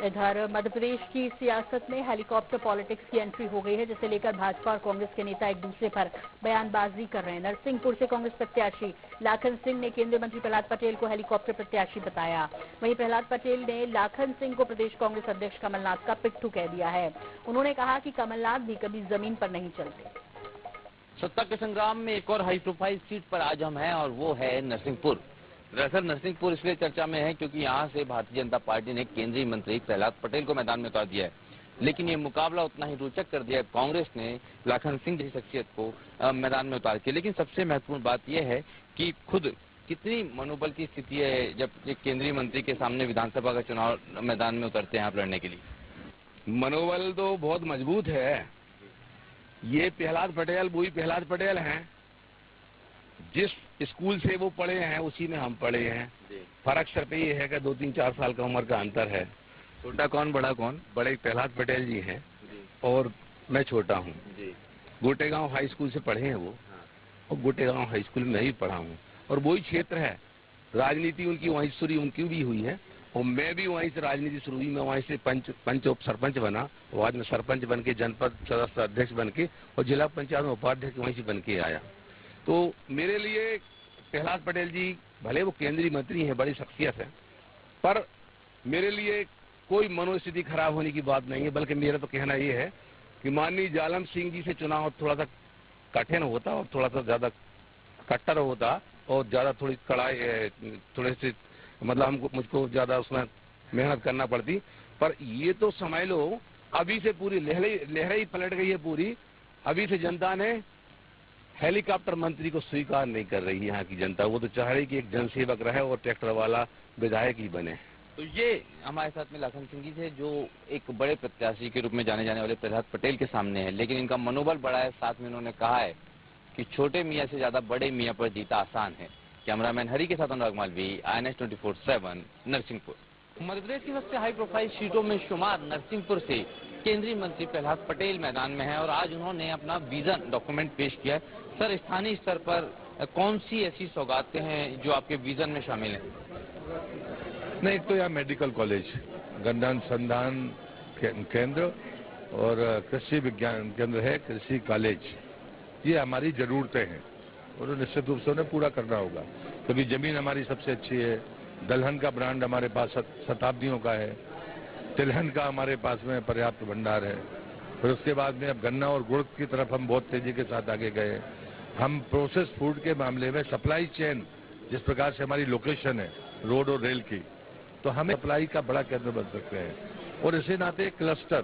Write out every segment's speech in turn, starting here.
इधर मध्य प्रदेश की सियासत में हेलीकॉप्टर पॉलिटिक्स की एंट्री हो गई है, जिसे लेकर भाजपा और कांग्रेस के नेता एक दूसरे पर बयानबाजी कर रहे हैं। नरसिंहपुर से कांग्रेस प्रत्याशी लाखन सिंह ने केंद्रीय मंत्री प्रहलाद पटेल को हेलीकॉप्टर प्रत्याशी बताया। वहीं प्रहलाद पटेल ने लाखन सिंह को प्रदेश कांग्रेस अध्यक्ष कमलनाथ का पिट्ठू कह दिया है। उन्होंने कहा कि कमलनाथ भी कभी जमीन पर नहीं चलते। सत्ता के संग्राम में एक और हाई प्रोफाइल सीट पर आज हम हैं और वो है नरसिंहपुर। दरअसल नरसिंहपुर इसलिए चर्चा में है क्योंकि यहाँ से भारतीय जनता पार्टी ने केंद्रीय मंत्री प्रहलाद पटेल को मैदान में उतार दिया है, लेकिन ये मुकाबला उतना ही रोचक कर दिया है कांग्रेस ने लाखन सिंह जैसी शख्सियत को मैदान में उतार के। लेकिन सबसे महत्वपूर्ण बात यह है कि खुद कितनी मनोबल की स्थिति है जब एक केंद्रीय मंत्री के सामने विधानसभा का चुनाव मैदान में उतरते हैं आप लड़ने के लिए। मनोबल तो बहुत मजबूत है। ये प्रहलाद पटेल वही प्रहलाद पटेल हैं, जिस स्कूल से वो पढ़े हैं उसी में हम पढ़े हैं। फर्क सिर्फ ये है कि 2-3-4 साल का उम्र का अंतर है। छोटा कौन बड़ा कौन? बड़े प्रहलाद पटेल जी हैं और मैं छोटा हूँ। गोटेगांव हाई स्कूल से पढ़े हैं वो, और गोटेगांव हाई स्कूल में ही पढ़ा हूँ और वही क्षेत्र है। राजनीति उनकी वहीं शुरू उनकी भी हुई है और मैं भी वहीं से राजनीति शुरू हुई। मैं वहीं से पंच सरपंच बना, बाद में सरपंच बन के जनपद सदस्य अध्यक्ष बन के और जिला पंचायत में उपाध्यक्ष वहीं से बन के आया। तो मेरे लिए प्रहलाद पटेल जी भले वो केंद्रीय मंत्री हैं, बड़ी शख्सियत है, पर मेरे लिए कोई मनोस्थिति खराब होने की बात नहीं है। बल्कि मेरा तो कहना ये है कि माननीय जालम सिंह जी से चुनाव थोड़ा सा कठिन होता और थोड़ा सा ज्यादा कट्टर होता और ज्यादा थोड़ी कड़ाई थोड़े से मतलब मुझको ज्यादा उसमें मेहनत करना पड़ती। पर ये तो समझ लो अभी से पूरी लहरें ही पलट गई है पूरी। अभी से जनता ने हेलीकॉप्टर मंत्री को स्वीकार नहीं कर रही है यहाँ की जनता। वो तो चाह रही कि एक जनसेवक रहे और ट्रैक्टर वाला विधायक ही बने। तो ये हमारे साथ में लाखन सिंह जी थे जो एक बड़े प्रत्याशी के रूप में जाने जाने वाले प्रहलाद पटेल के सामने है, लेकिन इनका मनोबल बड़ा है। साथ में उन्होंने कहा है कि छोटे मियाँ से ज्यादा बड़े मियाँ पर जीता आसान है। कैमरामैन हरी के साथ अनुराग मालवी, INS 24/7 नरसिंहपुर। मध्य प्रदेश की सबसे हाई प्रोफाइल सीटों में शुमार नरसिंहपुर से केंद्रीय मंत्री प्रहलाद पटेल मैदान में है और आज उन्होंने अपना विजन डॉक्यूमेंट पेश किया है। सर, स्थानीय स्तर पर कौन सी ऐसी सौगातें हैं जो आपके विजन में शामिल हैं? नहीं, तो यहाँ मेडिकल कॉलेज, गन्ना अनुसंधान केंद्र और कृषि विज्ञान केंद्र है, कृषि कॉलेज, ये हमारी जरूरतें हैं और निश्चित रूप से उन्हें पूरा करना होगा। क्योंकि जमीन हमारी सबसे अच्छी है, दलहन का ब्रांड हमारे पास शताब्दियों का है, तिलहन का हमारे पास में पर्याप्त भंडार है। फिर उसके बाद में अब गन्ना और गुड़ की तरफ हम बहुत तेजी के साथ आगे गए। हम प्रोसेस फूड के मामले में सप्लाई चेन, जिस प्रकार से हमारी लोकेशन है रोड और रेल की, तो हमें सप्लाई का बड़ा केंद्र बन सकते हैं। और इसी नाते क्लस्टर,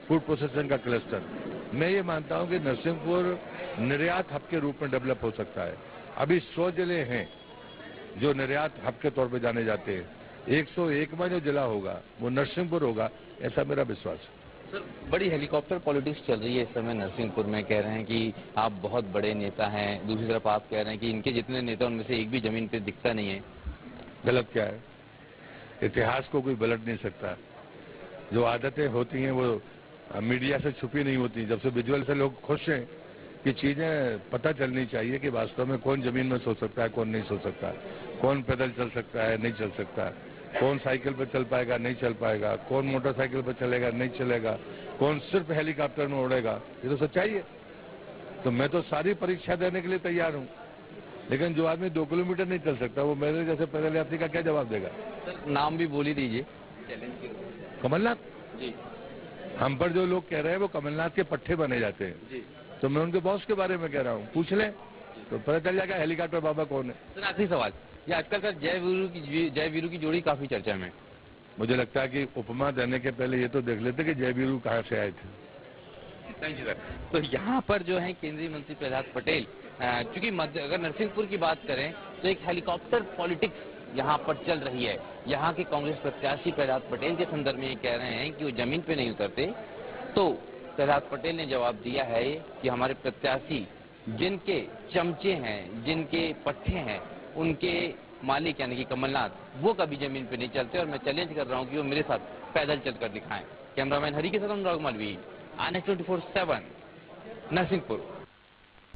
फूड प्रोसेसिंग का क्लस्टर, मैं ये मानता हूं कि नरसिंहपुर निर्यात हब के रूप में डेवलप हो सकता है। अभी 100 जिले हैं जो निर्यात हब के तौर पे जाने जाते हैं। 101 में जो जिला होगा वो नरसिंहपुर होगा, ऐसा मेरा विश्वास है। सर, बड़ी हेलीकॉप्टर पॉलिटिक्स चल रही है इस समय नरसिंहपुर में। कह रहे हैं कि आप बहुत बड़े नेता हैं, दूसरी तरफ आप कह रहे हैं कि इनके जितने नेता उनमें से एक भी जमीन पे दिखता नहीं है। गलत क्या है? इतिहास को कोई पलट नहीं सकता। जो आदतें होती हैं वो मीडिया से छुपी नहीं होती। जब से विजुअल से लोग खुश हैं कि चीजें पता चलनी चाहिए कि वास्तव में कौन जमीन में सो सकता है, कौन नहीं सो सकता, कौन पैदल चल सकता है, नहीं चल सकता, कौन साइकिल पर चल पाएगा, नहीं चल पाएगा, कौन मोटरसाइकिल पर चलेगा, नहीं चलेगा, कौन सिर्फ हेलीकॉप्टर में उड़ेगा। ये तो सच्चाई है। तो मैं तो सारी परीक्षा देने के लिए तैयार हूँ, लेकिन जो आदमी 2 किलोमीटर नहीं चल सकता वो मेरे जैसे पैदल यात्री का क्या जवाब देगा? सर, नाम भी बोल ही दीजिए। कमलनाथ जी। हम पर जो लोग कह रहे हैं वो कमलनाथ के पट्टे बने जाते हैं जी। तो मैं उनके बॉस के बारे में कह रहा हूँ, पूछ ले तो पता चल जाएगा हेलीकॉप्टर बाबा कौन है। सर, आखिरी सवाल, ये आजकल सर जय वीरू की जोड़ी काफी चर्चा में। मुझे लगता है कि उपमा देने के पहले ये तो देख लेते कि जय वीरू कहाँ से आए थे। Thank you sir. तो यहाँ पर जो है केंद्रीय मंत्री प्रहलाद पटेल, चूंकि अगर नरसिंहपुर की बात करें तो एक हेलीकॉप्टर पॉलिटिक्स यहाँ पर चल रही है। यहाँ के कांग्रेस प्रत्याशी प्रहलाद पटेल के संदर्भ में ये कह रहे हैं कि वो जमीन पे नहीं उतरते। तो प्रहलाद पटेल ने जवाब दिया है कि हमारे प्रत्याशी जिनके चमचे हैं, जिनके पट्टे हैं, उनके मालिक यानी कि कमलनाथ, वो कभी जमीन पे नहीं चलते और मैं चैलेंज कर रहा हूँ कि वो मेरे साथ पैदल चलकर दिखाएं। कैमरामैन हरी के साथ अनुराग मालवी, INS 24/7 नरसिंहपुर।